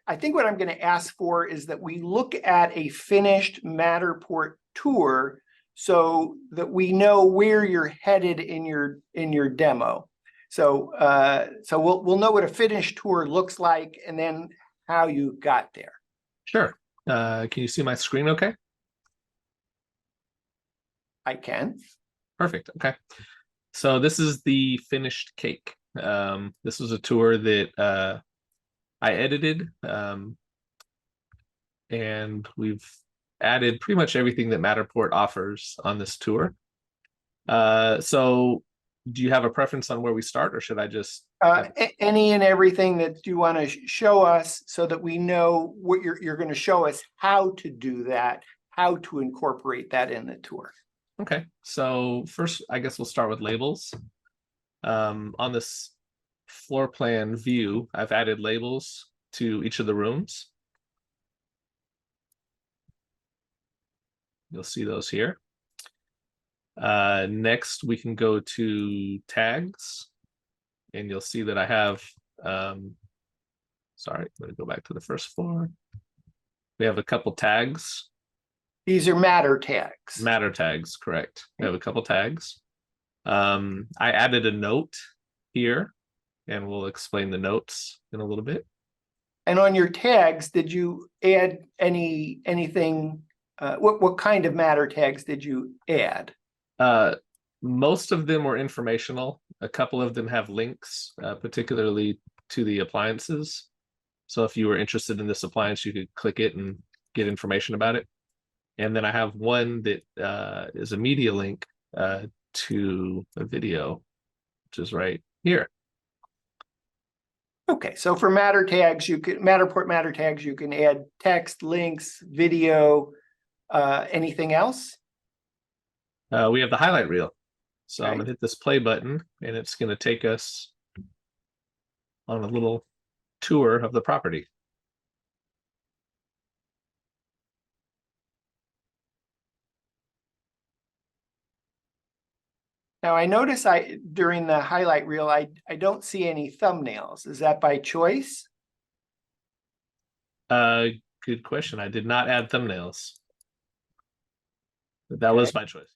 I think what I'm going to ask for is that we look at a finished Matterport tour so that we know where you're headed in your demo. So we'll know what a finished tour looks like and then how you got there. Sure. Can you see my screen okay? I can. Perfect. Okay. So this is the finished cake. This was a tour that I edited, and we've added pretty much everything that Matterport offers on this tour. So do you have a preference on where we start, or should I just any and everything that you want to show us so that we know what you're going to show us, how to do that, how to incorporate that in the tour. Okay, so first, I guess we'll start with labels. On this floor plan view, I've added labels to each of the rooms. You'll see those here. Next, we can go to tags, and you'll see that I have, sorry, let me go back to the first floor. We have a couple tags. These are matter tags. Matter tags, correct. We have a couple tags. I added a note here, and we'll explain the notes in a little bit. And on your tags, did you add anything? What kind of matter tags did you add? Most of them were informational. A couple of them have links, particularly to the appliances. So if you were interested in this appliance, you could click it and get information about it. And then I have one that is a media link to a video, which is right here. Okay, so for matter tags, Matterport matter tags, you can add text, links, video, anything else? We have the highlight reel. So Okay. I'm gonna hit this play button, and it's gonna take us on a little tour of the property. Now I notice during the highlight reel, I don't see any thumbnails. Is that by choice? Good question. I did not add thumbnails. But that was my choice.